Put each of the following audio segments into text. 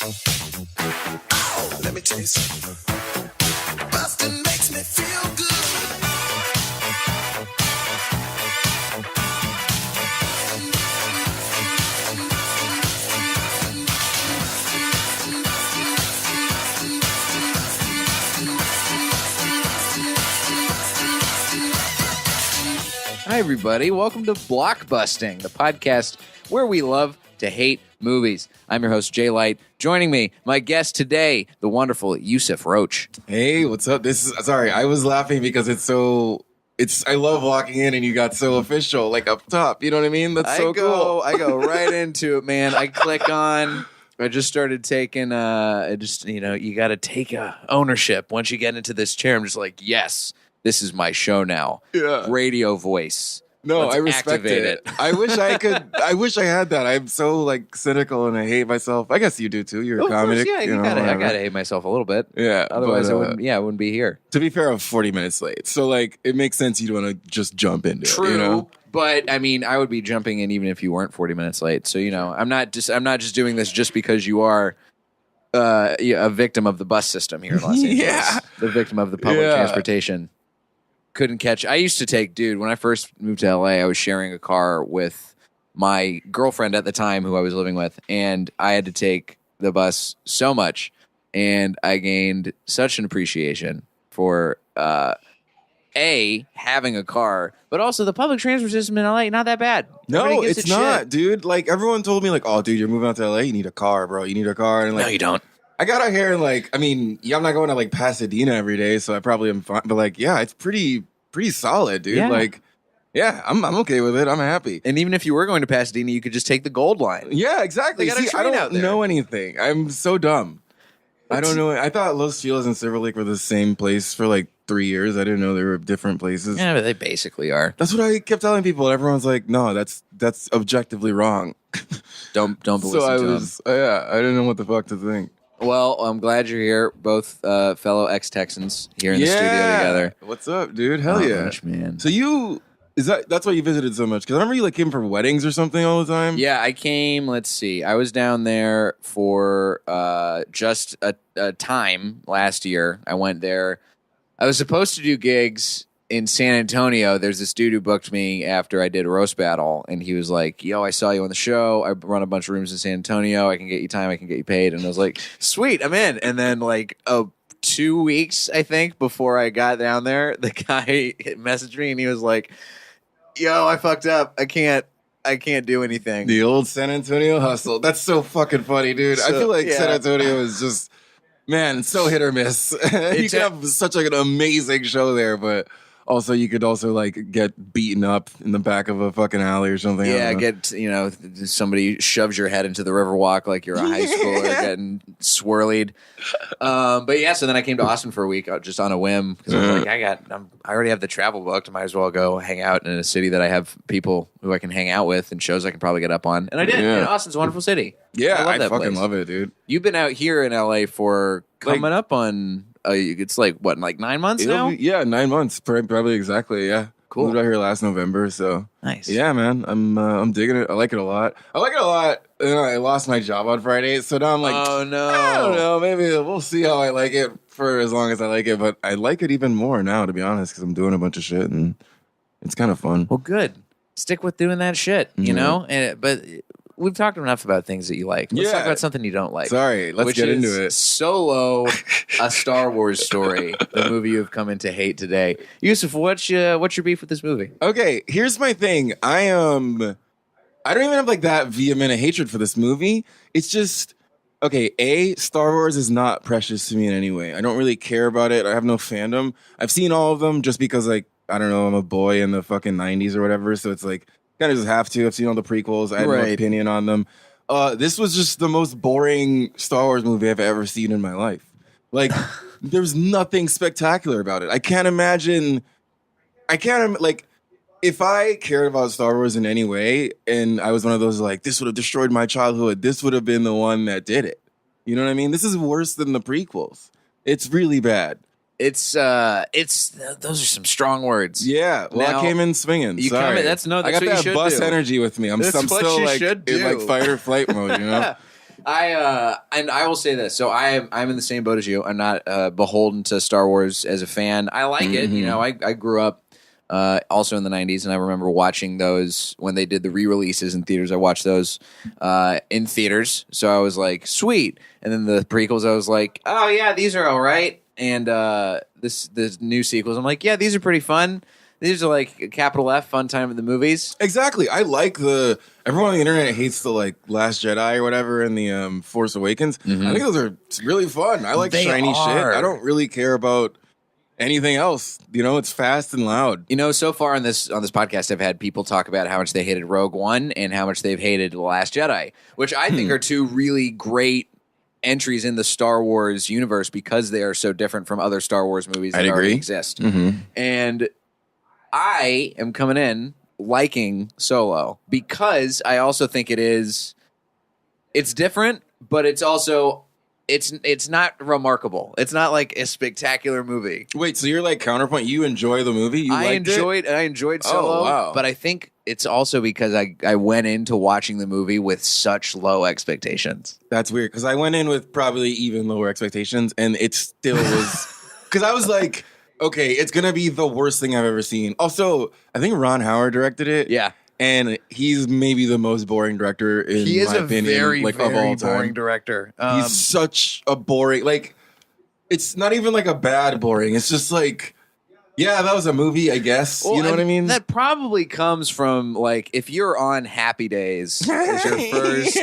Oh, let me tell you something. Busting makes me feel good. Hi, everybody. Welcome to Blockbusting, the podcast where we love to hate movies. I'm your host, Jay Light. Joining me, my guest today, the wonderful Yusef Roach. Hey, what's up? Sorry, I was laughing because I love walking in and you got so official, like up top. You know what I mean? That's so cool. I go right into it, man. I click on. I just started taking. You got to take ownership once you get into this chair. I'm just like, yes, this is my show now. Yeah. Radio voice. No, Let's I respect activate it. I wish I could. I wish I had that. I'm so like cynical and I hate myself. I guess you do too. You're a comic. Yeah, I gotta hate myself a little bit. Yeah. Otherwise, but, I wouldn't be here. To be fair, I'm 40 minutes late, so like it makes sense you'd want to just jump into True. it. You know? But I mean, I would be jumping in even if you weren't 40 minutes late. So I'm not just doing this just because you are a victim of the bus system here in Los Angeles. Yeah. The victim of the public transportation. Couldn't catch. I used to take, when I first moved to LA, I was sharing a car with my girlfriend at the time who I was living with, and I had to take the bus so much, and I gained such an appreciation for having a car, but also the public transport system in LA, not that bad. No, it's not, shit. dude. Like everyone told me, like, oh, dude, you're moving out to LA, you need a car, bro. You need a car, and like, No, you don't. I got out here and like, I mean, I'm not going to like Pasadena every day, so I probably am fine. But like, yeah, it's pretty solid, dude. Yeah. Like, yeah, I'm okay with it. I'm happy. And even if you were going to Pasadena, you could just take the Gold Line. Yeah, exactly. They got a See, I train don't out there. know anything. I'm so dumb. I don't know. I thought Los Feliz and Silver Lake were the same place for like 3 years. I didn't know they were different places. Yeah, but they basically are. That's what I kept telling people. Everyone's like, no, that's objectively wrong. Don't So listen I to was, I didn't know what the fuck to think. Well, I'm glad you're here, both fellow ex-Texans here in the studio together. What's up, dude? Hell yeah, Much, man. So that's why you visited so much? Because I remember you like came for weddings or something all the time. Yeah, I came. Let's see. I was down there for just a time last year. I went there. I was supposed to do gigs in San Antonio. There's this dude who booked me after I did a roast battle, and he was like, yo, I saw you on the show. I run a bunch of rooms in San Antonio. I can get you time. I can get you paid. And I was like, sweet, I'm in. And then like 2 weeks, I think, before I got down there, the guy messaged me, and he was like, yo, I fucked up. I can't do anything. The old San Antonio hustle. That's so fucking funny, dude. I feel like San Antonio is just, man, so hit or miss. You can have such like an amazing show there, but also you could also like get beaten up in the back of a fucking alley or something. Yeah, somebody shoves your head into the Riverwalk like you're a high schooler getting swirlied. But yeah, so then I came to Austin for a week just on a whim because I was like, I already have the travel booked. I might as well go hang out in a city that I have people who I can hang out with and shows I can probably get up on. And I did. Yeah. And Austin's a wonderful city. Yeah, I that fucking place. love it, dude. You've been out here in LA for coming up on. It's like what, like 9 months now? 9 months, probably exactly. Yeah, Cool. Moved out here last November, so Nice. Yeah, man, I'm digging it. I like it a lot. And I lost my job on Friday, so now I'm like, oh no, I don't know. Maybe we'll see how I like it for as long as I like it. But I like it even more now, to be honest, because I'm doing a bunch of shit and it's kind of fun. Well, good. Stick with doing that shit, you know. But we've talked enough about things that you like. Let's talk about something you don't like. Sorry, let's get into it. Solo, a Star Wars story, the movie you've come in to hate today. Yusef, what's your beef with this movie? Okay, here's my thing. I don't even have like that vehement a hatred for this movie. It's just, okay, Star Wars is not precious to me in any way. I don't really care about it. I have no fandom. I've seen all of them just because, like, I don't know, I'm a boy in the fucking 90s or whatever, so it's like, kind of just have to. I've seen all the prequels. I have no opinion on them. This was just the most boring Star Wars movie I've ever seen in my life. Like, there's nothing spectacular about it. I can't imagine, like, if I cared about Star Wars in any way, and I was one of those, like, this would have destroyed my childhood, this would have been the one that did it. You know what I mean? This is worse than the prequels. It's really bad. It's those are some strong words. Yeah, well, Now, I came in swinging. You Sorry. That's I got what you that should bus do. energy with me. I'm That's still what you like should in do. like fight or flight mode, you know. And I will say this. So I'm in the same boat as you. I'm not beholden to Star Wars as a fan. I like it. You know, I grew up also in the 90s, and I remember watching those when they did the re-releases in theaters. I watched those in theaters, so I was like, sweet. And then the prequels, I was like, oh yeah, these are all right. And the new sequels, I'm like, yeah, these are pretty fun. These are like a capital F fun time at the movies. Exactly. I like everyone on the internet hates the like Last Jedi or whatever and the Force Awakens. I think those are really fun. I like They shiny shit. are. I don't really care about anything else. You know, it's fast and loud. You know, so far on this podcast, I've had people talk about how much they hated Rogue One and how much they've hated The Last Jedi, which I think are two really great entries in the Star Wars universe because they are so different from other Star Wars movies that already exist. And I am coming in liking Solo because I also think it's different, but it's also it's not remarkable. It's not like a spectacular movie. Wait, so you're like counterpoint? You enjoy the movie? I enjoyed Solo, wow. but I think it's also because I went into watching the movie with such low expectations. That's weird because I went in with probably even lower expectations, and it still was because I was like, okay, it's gonna be the worst thing I've ever seen. Also, I think Ron Howard directed it. Yeah. And he's maybe the most boring director in my opinion, very, like very of all time. boring director. He's such a boring, like, it's not even like a bad boring. It's just like, yeah, that was a movie, I guess. Well, you know what I mean? That probably comes from like if you're on Happy Days as your first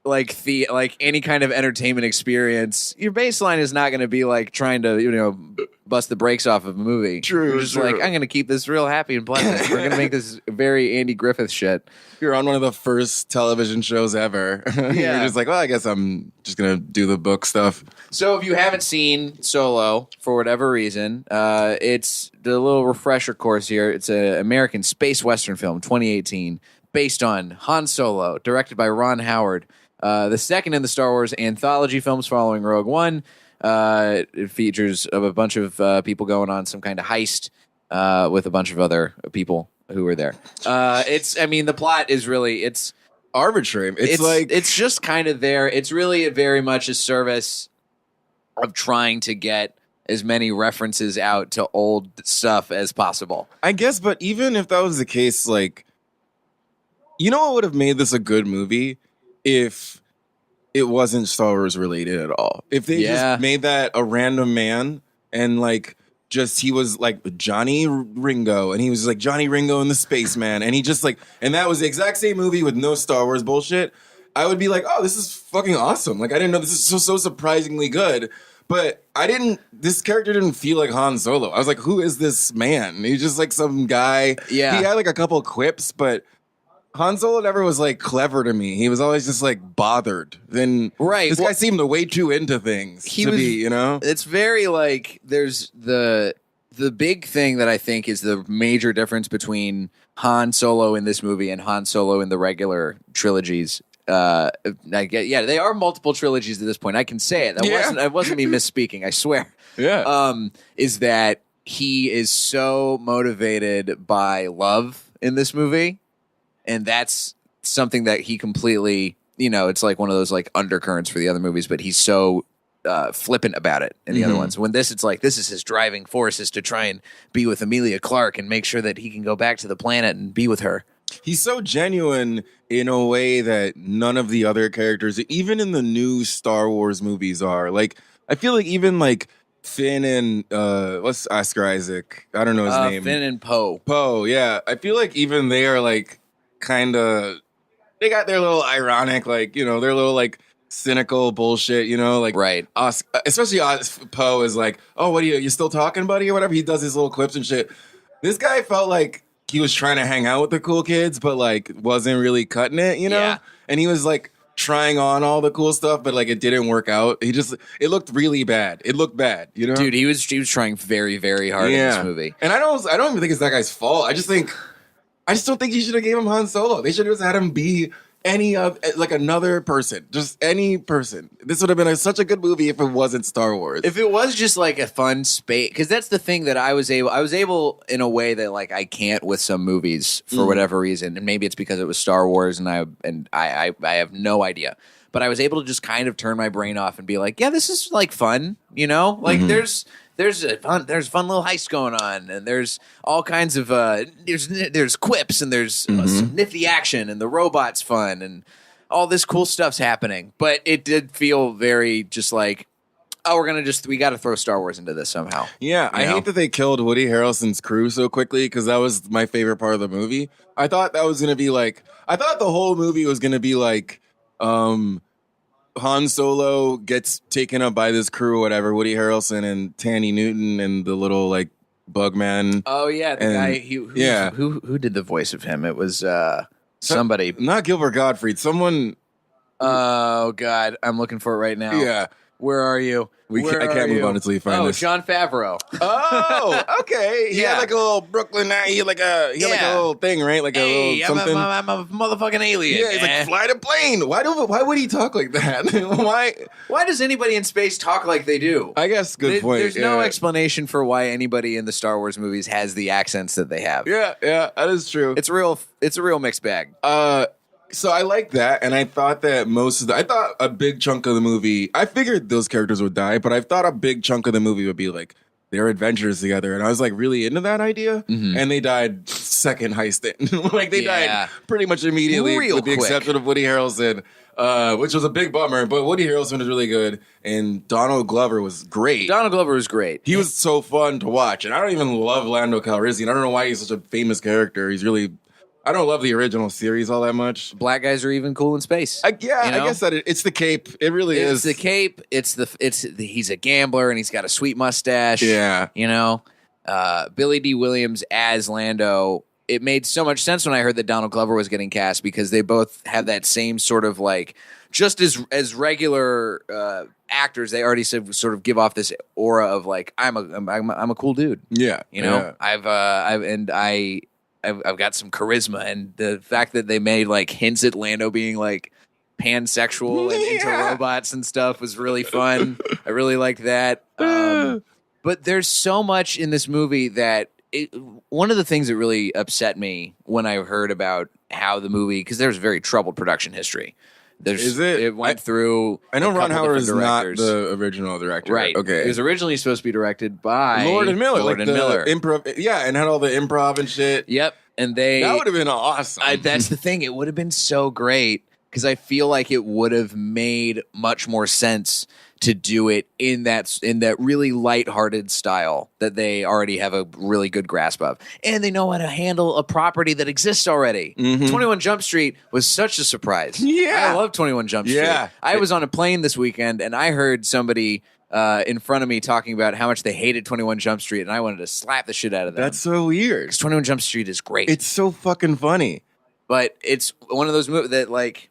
like any kind of entertainment experience, your baseline is not going to be like trying to bust the brakes off of a movie. True. You're just like, I'm going to keep this real happy and pleasant. We're going to make this very Andy Griffith shit. You're on one of the first television shows ever. You're just like, well, I guess I'm just gonna do the book stuff. So if you haven't seen Solo for whatever reason, it's the little refresher course here. It's an American space western film, 2018, based on Han Solo, directed by Ron Howard. The second in the Star Wars anthology films following Rogue One. It features a bunch of people going on some kind of heist with a bunch of other people who were there. The plot is really, it's Arbitrary. it's just kind of there. It's really very much a service of trying to get as many references out to old stuff as possible. I guess, but even if that was the case, like, you know what would have made this a good movie? If it wasn't Star Wars related at all. If they just made that a random man and like just he was like Johnny Ringo and he was like Johnny Ringo and the Spaceman and he just like and that was the exact same movie with no Star Wars bullshit, I would be like, oh, this is fucking awesome. Like I didn't know this is so surprisingly good. But this character didn't feel like Han Solo. I was like, who is this man? He's just like some guy. Yeah. He had like a couple quips, but Han Solo never was like clever to me. He was always just like bothered. Then this guy seemed way too into things It's very like there's the big thing that I think is the major difference between Han Solo in this movie and Han Solo in the regular trilogies. They are multiple trilogies at this point. I can say it. That wasn't me misspeaking. I swear. Yeah. Is that he is so motivated by love in this movie. And that's something that he completely, it's like one of those like undercurrents for the other movies, but he's so flippant about it in the other ones. When it's like, this is his driving force is to try and be with Emilia Clarke and make sure that he can go back to the planet and be with her. He's so genuine in a way that none of the other characters, even in the new Star Wars movies are. Like, I feel like even like Finn and what's Oscar Isaac? I don't know his name. Finn and Poe. Poe, yeah. I feel like even they are like, kind of they got their little ironic like their little like cynical bullshit like right especially Poe is like, oh, what are you still talking, buddy, or whatever. He does his little clips and shit. This guy felt like he was trying to hang out with the cool kids but like wasn't really cutting it and he was like trying on all the cool stuff but like it didn't work out. It looked really bad. It looked bad, dude. He was trying very, very hard in this movie, and I don't even think it's that guy's fault. I just don't think you should have gave him Han Solo. They should have just had him be another person, just any person. This would have been such a good movie if it wasn't Star Wars. If it was just like a fun space, because that's the thing that I was able in a way that like I can't with some movies for whatever reason, and maybe it's because it was Star Wars, and I have no idea. but I was able to just kind of turn my brain off and be like, yeah, this is like fun, you know? Like there's a fun little heist going on, and there's all kinds of there's quips, and there's some nifty action, and the robot's fun, and all this cool stuff's happening. But it did feel very just like, oh, we got to throw Star Wars into this somehow. Yeah, I hate that they killed Woody Harrelson's crew so quickly, because that was my favorite part of the movie. I thought that was going to be like, I thought the whole movie was going to be like, Han Solo gets taken up by this crew or whatever, Woody Harrelson and Tandy Newton and the little like bug man. Oh yeah, the guy who did the voice of him? It was somebody. Not Gilbert Gottfried, someone. Oh God, I'm looking for it right now. Yeah. Where are you? I can't move on until you find this. Jon Favreau. Oh, okay. He Yeah. had like a little Brooklyn. He had like a little thing, right? Like a little something. I'm a motherfucking alien. Yeah, he's like, fly the plane. Why would he talk like that? Why does anybody in space talk like they do? I guess good point. There's no explanation for why anybody in the Star Wars movies has the accents that they have. Yeah, that is true. It's a real mixed bag. So I like that, and I thought that I thought a big chunk of the movie, I figured those characters would die, but I thought a big chunk of the movie would be like their adventures together, and I was like really into that idea, and they died second heist in. Like they died pretty much immediately, Real with the quick. exception of Woody Harrelson, which was a big bummer, but Woody Harrelson was really good, and Donald Glover was great. Donald Glover was great. He was so fun to watch, and I don't even love Lando Calrissian. I don't know why he's such a famous character. I don't love the original series all that much. Black guys are even cool in space. I guess that it's the cape. It really is. It's the cape. He's a gambler and he's got a sweet mustache. Yeah. You know, Billy D. Williams as Lando. It made so much sense when I heard that Donald Glover was getting cast, because they both have that same sort of like, just as regular actors, they already sort of give off this aura of like, I'm a cool dude. Yeah. You know, I've got some charisma, and the fact that they made like hints at Lando being like pansexual and into robots and stuff was really fun. I really liked that. But there's so much in this movie that one of the things that really upset me when I heard about how the movie, because there's very troubled production history. It went through. I know a Ron couple Howard different is not directors. the original director. Right. Okay. It was originally supposed to be directed by Lord and Miller. Lord and Miller. Improv. Yeah, and had all the improv and shit. Yep. And That would have been awesome. that's the thing. It would have been so great, because I feel like it would have made much more sense to do it in that really lighthearted style that they already have a really good grasp of. And they know how to handle a property that exists already. 21 Jump Street was such a surprise. Yeah. I love 21 Jump Street. Yeah. I was on a plane this weekend, and I heard somebody in front of me talking about how much they hated 21 Jump Street, and I wanted to slap the shit out of them. That's so weird. Because 21 Jump Street is great. It's so fucking funny. But it's one of those movies that, like,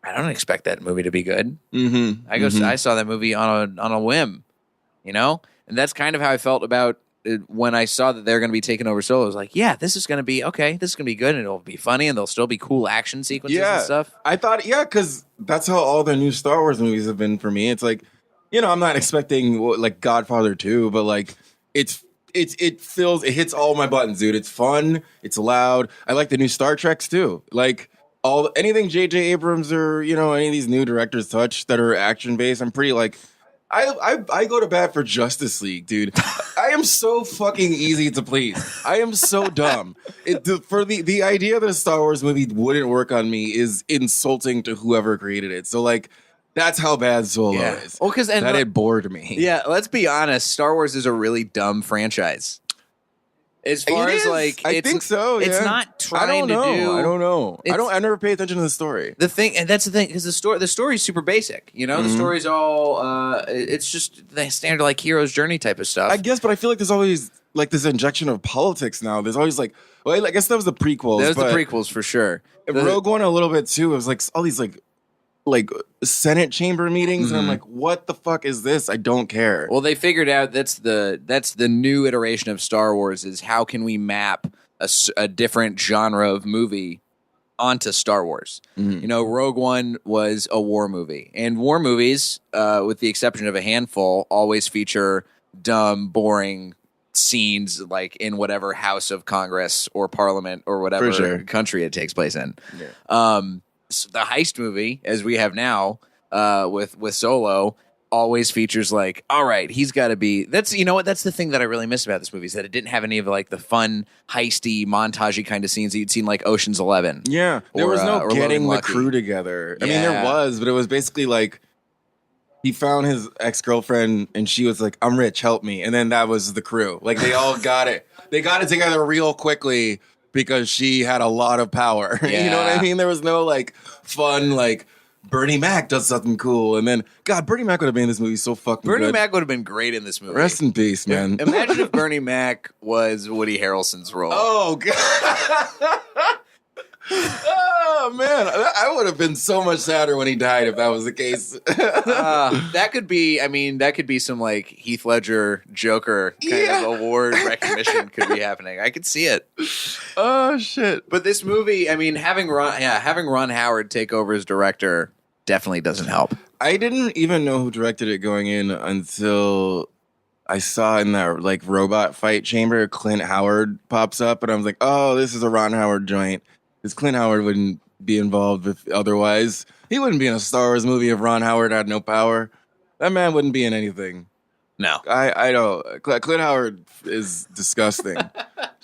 I don't expect that movie to be good. I saw that movie on a whim, you know? And that's kind of how I felt about it when I saw that they're going to be taking over Solo. I was like, yeah, this is going to be okay. This is going to be good, and it'll be funny, and there'll still be cool action sequences and stuff. I thought, because that's how all the new Star Wars movies have been for me. It's like, I'm not expecting like Godfather 2, but like it hits all my buttons, dude. It's fun. It's loud. I like the new Star Treks too. Like anything J.J. Abrams or any of these new directors touch that are action based, I'm pretty like. I go to bat for Justice League, dude. I am so fucking easy to please. I am so dumb. The idea that a Star Wars movie wouldn't work on me is insulting to whoever created it. So like, that's how bad Solo is. Well, that it bored me. Yeah, let's be honest. Star Wars is a really dumb franchise. As far as like, I think so. Yeah. It's not trying to do. I don't know. I never pay attention to the story. The thing, and that's the thing, because the story is super basic. The story's all. It's just the standard like hero's journey type of stuff. I guess, but I feel like there's always like this injection of politics now. There's always like, well, I guess that was the prequels. That was the prequels for sure. Rogue One a little bit too. It was like all these like Senate chamber meetings, and I'm like, what the fuck is this? I don't care. Well, they figured out that's the new iteration of Star Wars, is how can we map a different genre of movie onto Star Wars. Rogue One was a war movie, and war movies, with the exception of a handful, always feature dumb, boring scenes like in whatever house of Congress or Parliament or whatever country it takes place in. So the heist movie, as we have now, with Solo always features like, all right, he's got to be. That's that's the thing that I really miss about this movie is that it didn't have any of like the fun, heisty, montagey kind of scenes that you'd seen like Ocean's 11. Yeah, there was no or getting Logan the Lucky. crew together. I mean, Yeah. there was, but it was basically like he found his ex-girlfriend and she was like, "I'm rich, help me," and then that was the crew. Like they all got it. They got it together real quickly because she had a lot of power. You know what I Yeah. mean? There was no like fun like. Bernie Mac does something cool, and then God, Bernie Mac would have been in this movie so fucking Bernie good. Mac would have been great in this movie. Rest in peace, man. Imagine if Bernie Mac was Woody Harrelson's role. Oh God. Oh man, I would have been so much sadder when he died if that was the case. That could be some like Heath Ledger Joker kind of award recognition could be happening. I could see it. Oh shit. But this movie, I mean, having Ron Howard take over as director definitely doesn't help. I didn't even know who directed it going in until I saw in that like robot fight chamber, Clint Howard pops up, and I was like, oh, this is a Ron Howard joint. Because Clint Howard wouldn't be involved if otherwise. He wouldn't be in a Star Wars movie if Ron Howard had no power. That man wouldn't be in anything. No. I don't. Clint Howard is disgusting.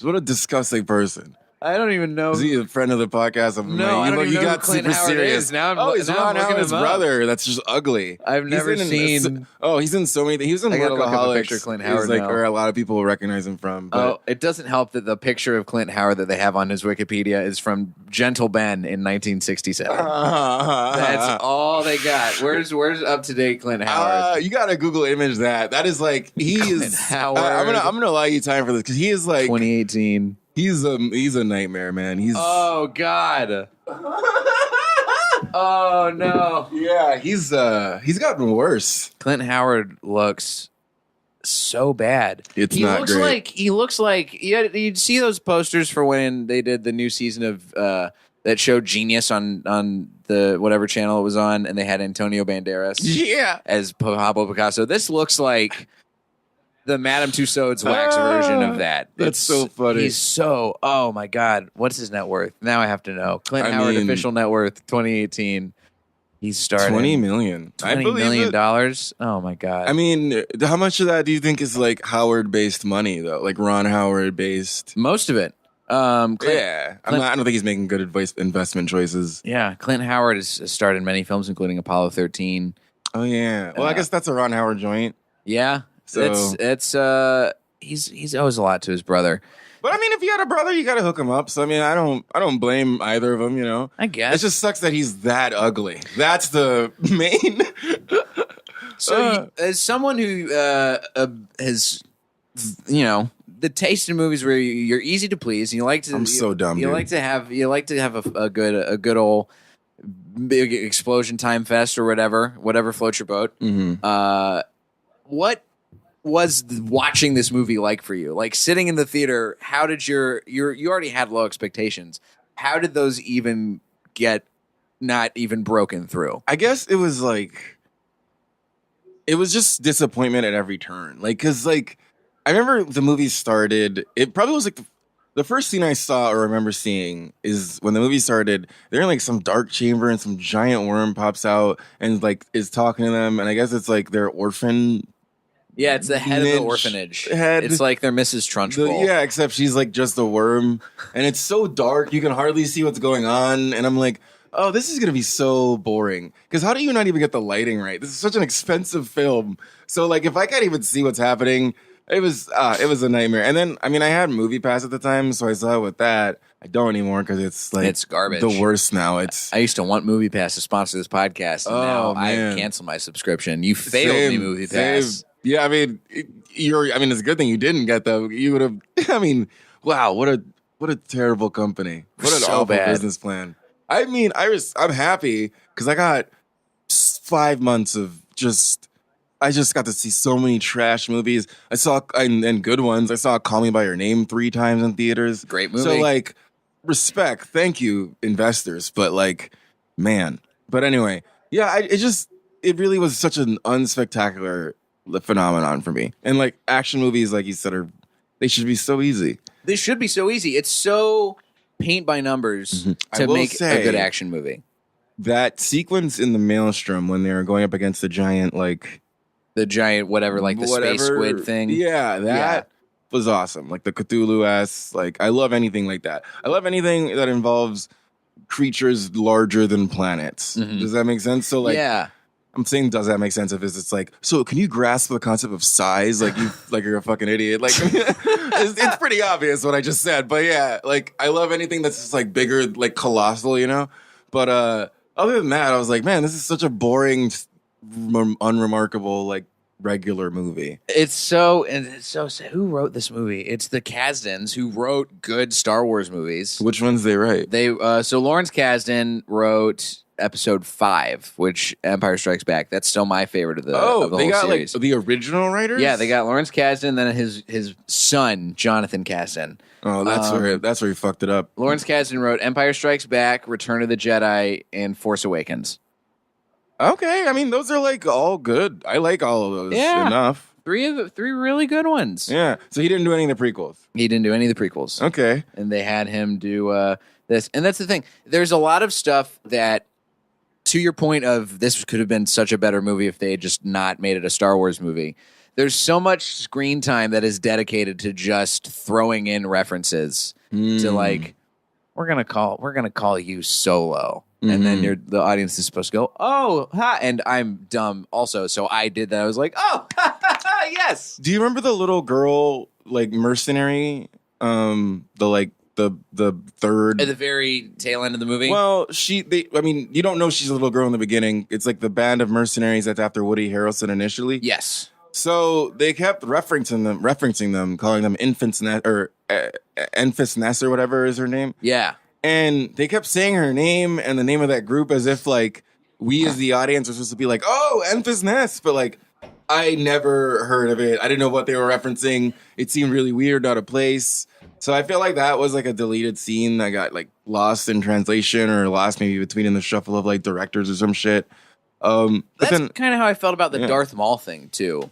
What a disgusting person. I don't even know. Is he a friend of the podcast? No, I don't even know who Clint Howard is. Now he's Ron Howard's brother. That's just ugly. I've never seen. He's in so many things. He was in I gotta look up a Workaholics. picture of Clint Howard He's now. or a lot of people will recognize him from. But Oh, it doesn't help that the picture of Clint Howard that they have on his Wikipedia is from Gentle Ben in 1967. That's all they got. Where's up to date Clint Howard? You gotta Google image that. That is like he Clint is. Howard. I'm gonna allow you time for this because he is like 2018. he's a nightmare, man. He's Oh God. Oh no. yeah. He's gotten worse. Clint Howard looks so bad. He looks like you'd see those posters for when they did the new season of that show Genius on the whatever channel it was on, and they had Antonio Banderas Yeah. as Pablo Picasso. This looks like the Madame Tussauds wax version of that. That's so funny. He's so, oh my God. What's his net worth? Now I have to know. Clint I Howard mean- official net worth 2018. He's starting 20 million. I $20 believe million it. dollars. Oh my God. I mean, how much of that do you think is like Howard based money though? Like Ron Howard based? most of it. Clint, Yeah. Clint- I don't think he's making good investment choices. Yeah, Clint Howard has starred in many films, including Apollo 13. Oh yeah. Well, I guess that's a Ron Howard joint. Yeah, So- it's he's owes a lot to his brother. But I mean, if you had a brother, you got to hook him up. So I mean, I don't blame either of them. You know, I it guess. just sucks that he's that ugly. That's the main. So, as someone who has, the taste in movies where you're easy to please, and you like to, I'm so dumb, You dude. like to have a good old big explosion time fest or whatever floats your boat. Mhm. What was watching this movie like for you? Like sitting in the theater, how did you already had low expectations? How did those even get not even broken through? I guess it was just disappointment at every turn. Like, cause like I remember the movie started. It probably was like the first scene I saw or remember seeing is when the movie started. They're in like some dark chamber and some giant worm pops out and like is talking to them. And I guess it's like their orphan. Yeah, it's the head of the Minge orphanage. head. It's like they're Mrs. Trunchbull. Yeah, except she's like just a worm, and it's so dark you can hardly see what's going on. And I'm like, oh, this is gonna be so boring. Because how do you not even get the lighting right? This is such an expensive film. So like, if I can't even see what's happening, it was a nightmare. And then I mean, I had Movie Pass at the time, so I saw it with that. I don't anymore because it's like It's garbage. The worst now. It's I used to want Movie Pass to sponsor this podcast, and Oh, now man. I canceled my subscription. You failed me, Same, Movie same. Pass. Yeah, I mean, it's a good thing you didn't get though. You would have. I mean, wow, what a terrible company. What an So awful bad. business plan. I mean, I'm happy because I got 5 months of I just got to see so many trash movies. I saw and good ones. I saw Call Me by Your Name 3 times in theaters. Great movie. So like, respect, thank you, investors. But like, man. But anyway, yeah, it really was such an unspectacular phenomenon for me. And like action movies, like you said, they should be so easy. This should be so easy. It's so paint by numbers I to will make say- a good action movie. that sequence in the Maelstrom when they were going up against the giant, like The giant whatever, like the space squid thing. Yeah, that was awesome. Like the Cthulhu-esque. Like I love anything like that. I love anything that involves creatures larger than planets. Mhm. Does that make sense? So like, Yeah. I'm saying, does that make sense? If it's like, so can you grasp the concept of size? Like you, like you're a fucking idiot. Like it's pretty obvious what I just said, but yeah, like I love anything that's just like bigger, like colossal, you know. But other than that, I was like, man, this is such a boring, unremarkable, like regular movie. It's so who wrote this movie? It's the Kasdans who wrote good Star Wars movies. Which ones they write? They so Lawrence Kasdan wrote Episode 5, which Empire Strikes Back. That's still my favorite of the of the they whole got series. like the original writers. Yeah, they got Lawrence Kasdan, then his son Jonathan Kasdan. Oh, that's where you fucked it up. Lawrence Kasdan wrote Empire Strikes Back, Return of the Jedi, and Force Awakens. Okay, I mean those are like all good. I like all of those enough. Three really good ones. Yeah. So he didn't do any of the prequels. He didn't do any of the prequels. Okay. And they had him do this. And that's the thing. There's a lot of stuff that, to your point of this could have been such a better movie if they had just not made it a Star Wars movie. There's so much screen time that is dedicated to just throwing in references to like, we're gonna call you Solo. And then the audience is supposed to go, oh, ha. And I'm dumb also, so I did that. I was like, oh, yes. Do you remember the little girl, like mercenary, the third At the very tail end of the movie? Well, I mean, you don't know she's a little girl in the beginning. It's like the band of mercenaries that's after Woody Harrelson initially. Yes. So they kept referencing them, calling them Infants or Enfys Ness or whatever is her name. Yeah. And they kept saying her name and the name of that group as if like we as the audience are supposed to be like, oh, Enfys Ness. But like, I never heard of it. I didn't know what they were referencing. It seemed really weird, out of place. So I feel like that was like a deleted scene that got like lost in translation or lost maybe between in the shuffle of like directors or some shit. That's kind of how I felt about the Darth Maul thing too,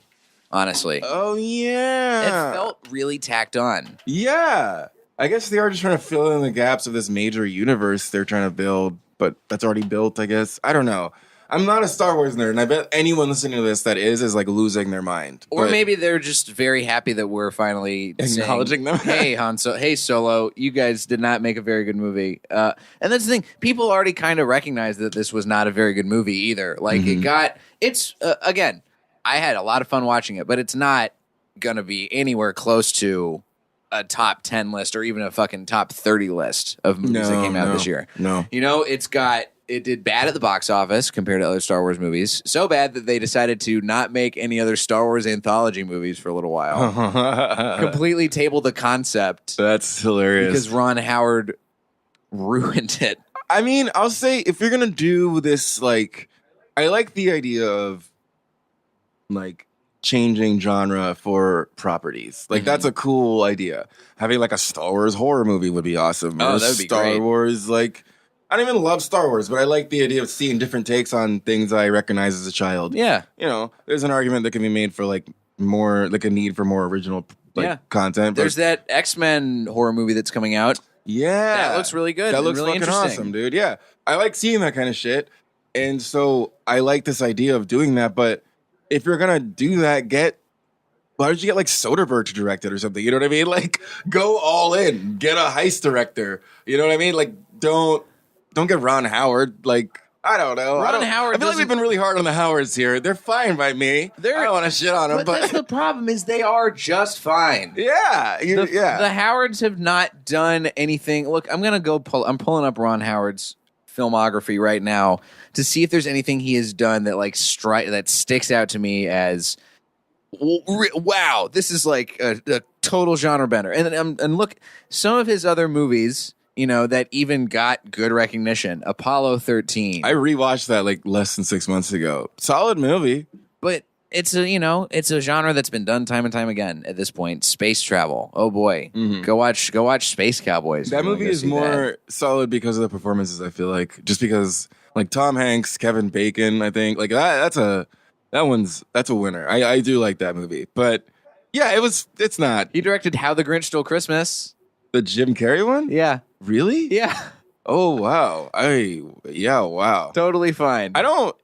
honestly. Oh yeah. It felt really tacked on. Yeah. I guess they are just trying to fill in the gaps of this major universe they're trying to build, but that's already built, I guess. I don't know. I'm not a Star Wars nerd, and I bet anyone listening to this that is like losing their mind. Or maybe they're just very happy that we're finally acknowledging them. Hey, hey, Solo, you guys did not make a very good movie. And that's the thing. People already kind of recognize that this was not a very good movie either. Like, again, I had a lot of fun watching it, but it's not going to be anywhere close to a top 10 list or even a fucking top 30 list of movies that came out this year. No. You know, it did bad at the box office compared to other Star Wars movies. So bad that they decided to not make any other Star Wars anthology movies for a little while. Completely tabled the concept. That's hilarious. Because Ron Howard ruined it. I mean, I'll say if you're going to do this, like, I like the idea of, like, changing genre for properties. Like, that's a cool idea. Having, like, a Star Wars horror movie would be awesome. Oh, or that would be Star great. Wars, like, I don't even love Star Wars, but I like the idea of seeing different takes on things I recognize as a child. Yeah. You know, there's an argument that can be made for, like, more, like, a need for more original, like, content. There's that X-Men horror movie that's coming out. Yeah. That looks really good. That and looks really fucking interesting. awesome, dude. Yeah. I like seeing that kind of shit. And so I like this idea of doing that. But if you're going to do that, why don't you get like Soderbergh to direct it or something? You know what I mean? Like, go all in. Get a heist director. You know what I mean? Like, don't get Ron Howard. Like, I don't know. Ron Howard I feel like we've been really hard on the Howards here. They're fine by me. I don't want to shit on them, But that's the problem is they are just fine. yeah, The Howards have not done anything. Look, I'm pulling up Ron Howard's filmography right now to see if there's anything he has done that like that sticks out to me as wow, this is like a total genre bender. And look, some of his other movies, you know, that even got good recognition. Apollo 13. I rewatched that like less than 6 months ago. Solid movie. But it's a genre that's been done time and time again at this point. Space travel. Oh boy. Go watch Space Cowboys. That movie is more solid because of the performances, I feel like. Just because like Tom Hanks, Kevin Bacon, I think. Like that's a winner. I do like that movie. But yeah, it's not. He directed How the Grinch Stole Christmas. The Jim Carrey one? Yeah. Really? Yeah. Oh wow. Wow. Totally fine. I don't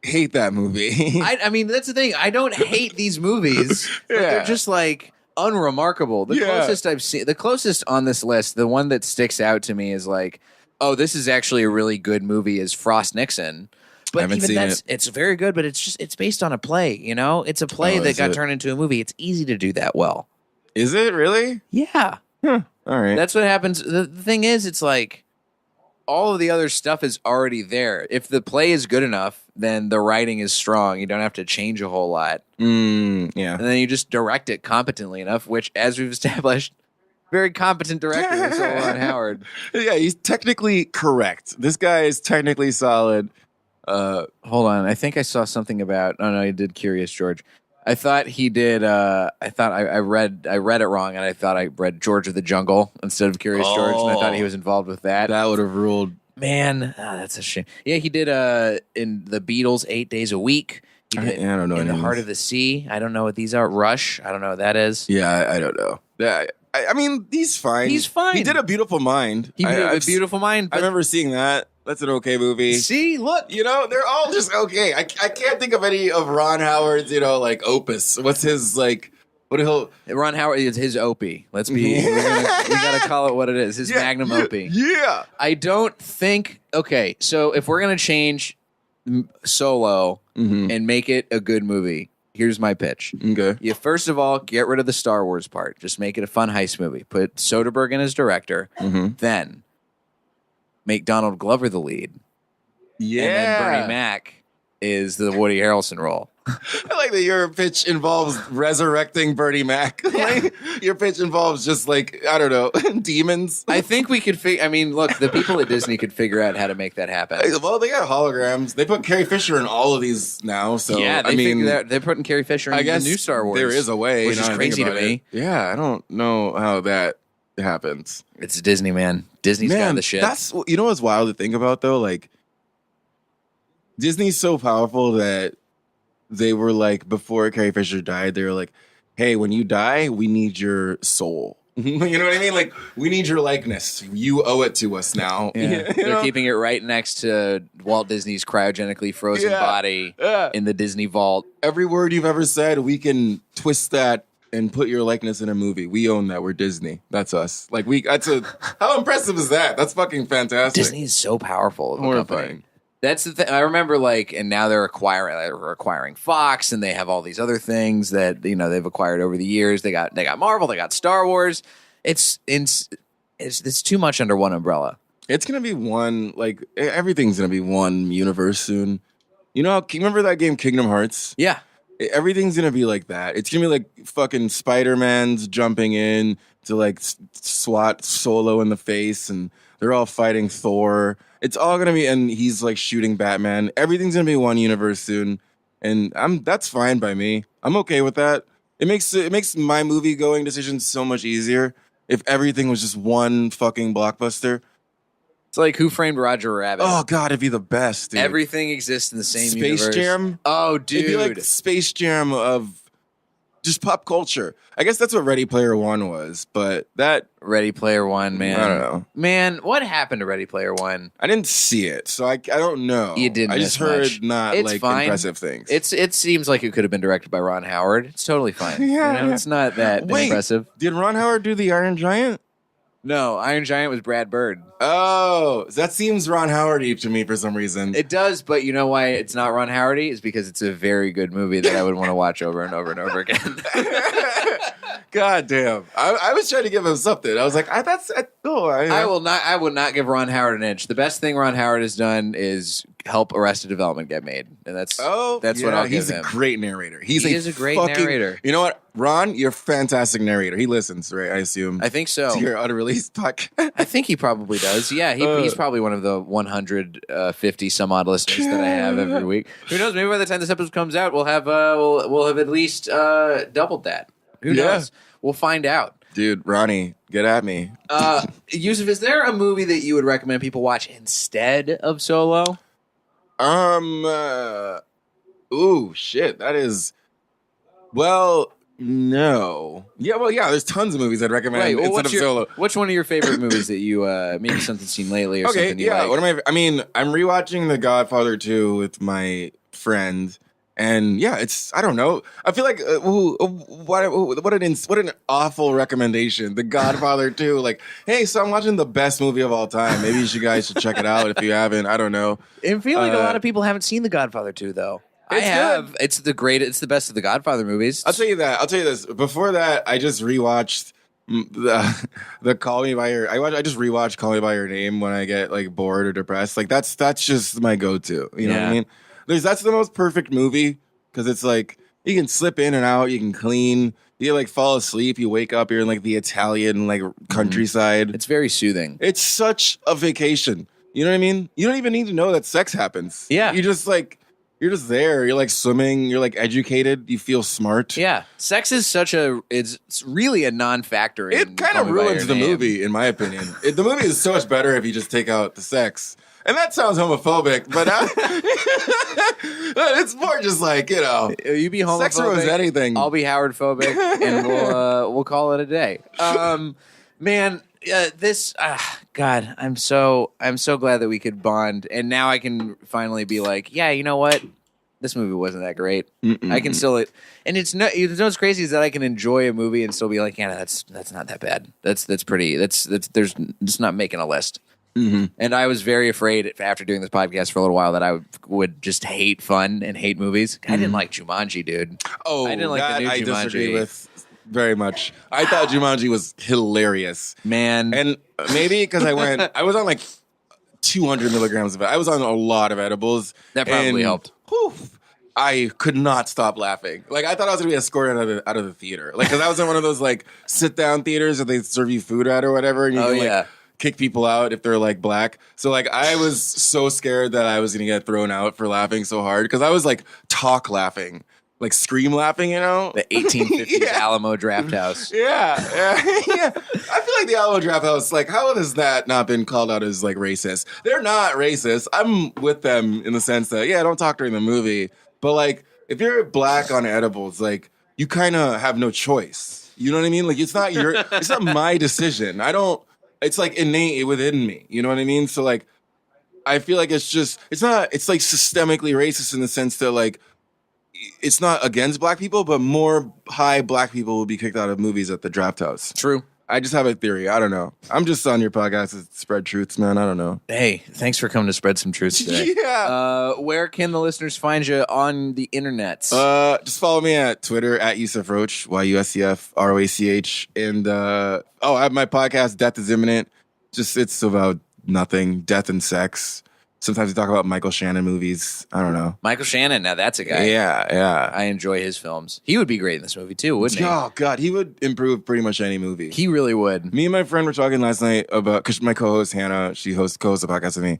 hate that movie. I mean, that's the thing. I don't hate these movies, but Yeah. they're just like unremarkable. The Yeah. closest I've seen, the closest on this list, the one that sticks out to me is like, oh, this is actually a really good movie. Is Frost Nixon. But haven't even seen that's it. it's very good. But it's based on a play. You know, it's a play Oh, that is got it? turned into a movie. It's easy to do that well. Is it really? Yeah, All right. that's what happens. The thing is, it's like all of the other stuff is already there. If the play is good enough, then the writing is strong. You don't have to change a whole lot. Yeah. And then you just direct it competently enough, which, as we've established, very competent director is Ron Howard. Yeah, he's technically correct. This guy is technically solid. Hold on, I think I saw something about. Oh no, he did Curious George. I thought he did. I thought I read it wrong, and I thought I read George of the Jungle instead of Curious George, and I thought he was involved with that. That would have ruled. Man, that's a shame. Yeah, he did in the Beatles 8 Days a Week. He did I don't know In the any of Heart these. of the Sea. I don't know what these are. Rush. I don't know what that is. Yeah, I don't know. Yeah, I mean, he's fine. He's fine. He did A Beautiful Mind. He did I've a Beautiful Mind. I But remember seeing that. That's an okay movie. see, look. You know, they're all just okay. I can't think of any of Ron Howard's, like opus. What's his like? What he'll? Ron Howard is his opie. Let's be. we gotta call it what it is. His magnum opie. Yeah. I don't think. Okay, so if we're gonna change Solo and make it a good movie, here's my pitch. Okay. You first of all get rid of the Star Wars part. Just make it a fun heist movie. Put Soderbergh in as director. Then make Donald Glover the lead. Yeah. And then Bernie Mac is the Woody Harrelson role. I like that your pitch involves resurrecting Bernie Mac. Like, your pitch involves just like, I don't know, demons. I think we could figure. I mean, look, the people at Disney could figure out how to make that happen. Well, they got holograms. They put Carrie Fisher in all of these now. So Yeah, I mean, they're putting Carrie Fisher in I guess the new Star Wars. there is a way, which now is that I think crazy to about me. it. Yeah, I don't know how that happens. It's Disney, man. Disney's got the shit. That's what's wild to think about though. Like Disney's so powerful that they were like before Carrie Fisher died, they were like, "Hey, when you die, we need your soul." You know what I mean? Like we need your likeness. You owe it to us now. Yeah. You They're know? keeping it right next to Walt Disney's cryogenically frozen Yeah. body Yeah. in the Disney vault. Every word you've ever said, we can twist that and put your likeness in a movie. We own that. We're Disney. That's us. Like how impressive is that? That's fucking fantastic. Disney is so powerful. Of a company. Horrifying. That's the thing. I remember, and now they're acquiring Fox, and they have all these other things that they've acquired over the years. They got Marvel, they got Star Wars. It's too much under one umbrella. It's gonna be one, like everything's gonna be one universe soon. You remember that game Kingdom Hearts? Yeah, Everything's gonna be like that. It's gonna be like fucking Spider-Man's jumping in to like swat Solo in the face, and they're all fighting Thor. It's all gonna be, and he's like shooting Batman. Everything's gonna be one universe soon, and that's fine by me. I'm okay with that. It makes my movie going decisions so much easier if everything was just one fucking blockbuster. it's like Who Framed Roger Rabbit. Oh god, it'd be the best, dude. Everything exists in the same Space universe. Jam? Oh, dude. It'd be like Space Jam of just pop culture. I guess that's what Ready Player One was, but that Ready Player One, man. I don't know. Man, what happened to Ready Player One? I didn't see it, so I don't know. You didn't I just miss heard much. not It's like fine. impressive things. It seems like it could have been directed by Ron Howard. It's totally fine. Yeah. It's not that Wait. impressive. Did Ron Howard do the Iron Giant? No, Iron Giant was Brad Bird. Oh, that seems Ron Howard-y to me for some reason. It does, but you know why it's not Ron Howardy? Is because it's a very good movie that I would want to watch over and over and over again. God damn! I was trying to give him something. I was like, I will not give Ron Howard an inch. The best thing Ron Howard has done is help Arrested Development get made, and that's what I'll give he's him. a great narrator. He is a great narrator. You know what, Ron? You're a fantastic narrator. He listens, right? I assume. I think so. To your unreleased podcast. I think he probably does. Yeah, he's probably one of the 150 some odd listeners that I have every week. Who knows? Maybe by the time this episode comes out, we'll have we'll have at least doubled that. Who knows? We'll find out. Dude, Ronnie, get at me. Yusef, is there a movie that you would recommend people watch instead of Solo? Ooh, shit. That is. Well, No. Yeah, well, yeah, there's tons of movies I'd recommend Right. Well, instead of Solo. which one of your favorite movies that you maybe something seen lately or Okay, something you yeah. like? What am I mean, I'm rewatching The Godfather 2 with my friend. And yeah, I don't know. I feel like what an awful recommendation. The Godfather 2. Like, hey, so I'm watching the best movie of all time. Maybe you guys should check it out if you haven't. I don't know. I feel like a lot of people haven't seen The Godfather 2 though. I have. Good. It's the best of the Godfather movies. I'll tell you this. Before that, I just rewatched the Call Me by Your. I just rewatched Call Me by Your Name when I get like bored or depressed. Like that's just my go-to. You know what I mean? That's the most perfect movie because it's like you can slip in and out, you can clean, you like fall asleep, you wake up, you're in like the Italian like countryside. It's very soothing. It's such a vacation. You know what I mean? You don't even need to know that sex happens. Yeah. You're just there. You're like swimming. You're like educated. You feel smart. Yeah, sex is it's really a non-factor. It kind of ruins the movie, in my opinion. The movie is so much better if you just take out the sex. And that sounds homophobic, but it's more just like, you know, you be homophobic. Sex ruins anything. I'll be Howard phobic, and we'll call it a day. Man, God, I'm so glad that we could bond, and now I can finally be like, yeah, you know what? This movie wasn't that great. I can still, and it's no, you know what's crazy is that I can enjoy a movie and still be like, yeah, that's not that bad. That's pretty. That's just not making a list. And I was very afraid after doing this podcast for a little while that I would just hate fun and hate movies. I didn't like Jumanji, dude. Oh, I didn't like the new I Jumanji. disagree with very much. I thought Jumanji was hilarious, man. And maybe because I was on like 200 milligrams of it. I was on a lot of edibles. That probably helped. Whew, I could not stop laughing. Like I thought I was gonna be escorted out of the theater. Like because I was in one of those like sit down theaters that they serve you food at or whatever. And you can, like, kick people out if they're like black. So like I was so scared that I was gonna get thrown out for laughing so hard because I was like talk laughing, like scream laughing, you know? The 1850s Alamo Draft House. Yeah. I feel like the Alamo Draft House, like how has that not been called out as like racist? They're not racist. I'm with them in the sense that don't talk during the movie, but like if you're black on edibles, like you kind of have no choice. You know what I mean? Like it's not my decision. It's like innate within me. You know what I mean? So like, I feel like it's like systemically racist in the sense that like, it's not against black people, but more high black people will be kicked out of movies at the Draft House. True. I just have a theory. I don't know. I'm just on your podcast to spread truths, man. I don't know. Hey, thanks for coming to spread some truths today. Yeah. Where can the listeners find you on the internet? Just follow me at Twitter at Yusef Roach, YUSEF ROACH. And I have my podcast, Death is Imminent. It's about nothing, death and sex. Sometimes we talk about Michael Shannon movies. I don't know. Michael Shannon, now that's a guy. Yeah. I enjoy his films. He would be great in this movie too, wouldn't he? Oh, God. He would improve pretty much any movie. He really would. Me and my friend were talking last night about, because my co-host, Hannah, she co-hosts a podcast with me.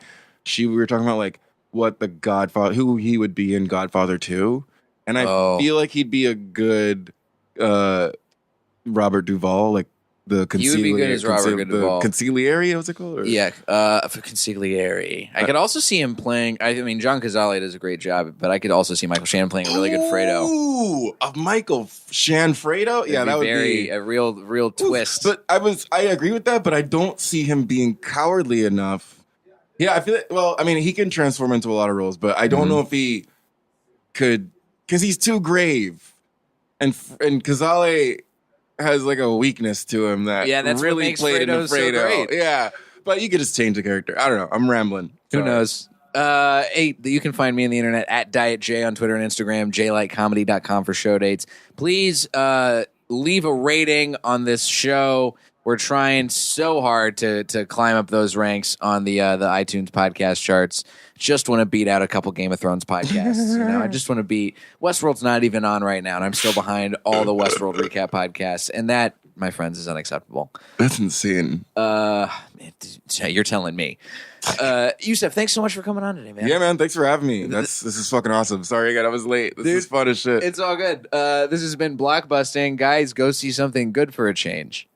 We were talking about like what the Godfather, who he would be in Godfather 2. And I feel like he'd be a good Robert Duvall, like the consigliere. You would be good as Robert Duvall. Consigliere, what's it called? Yeah, for Consigliere. I could also see him playing, I mean, John Cazale does a great job, but I could also see Michael Shannon playing a really good Fredo. Ooh, a Michael Fredo? Yeah, that would be a real twist. But I agree with that, but I don't see him being cowardly enough. Yeah, I feel like, well, I mean, he can transform into a lot of roles, but I don't know if he could, because he's too grave. And Cazale has like a weakness to him that that's really what makes played into Fredo so Fredo. great. Yeah, but you could just change the character. I don't know. I'm rambling. Who Sorry. knows? Hey, you can find me on the internet at Diet J on Twitter and Instagram, jlightcomedy.com for show dates. Please leave a rating on this show. We're trying so hard to climb up those ranks on the iTunes podcast charts. Just want to beat out a couple Game of Thrones podcasts. I just want to beat Westworld's not even on right now, and I'm still behind all the Westworld recap podcasts, and that, my friends, is unacceptable. That's insane. You're telling me. Yusef, thanks so much for coming on today, man. Yeah, man. Thanks for having me. This is fucking awesome. Sorry again, I was late. This is fun as shit. It's all good. This has been Blockbusting. Guys, go see something good for a change.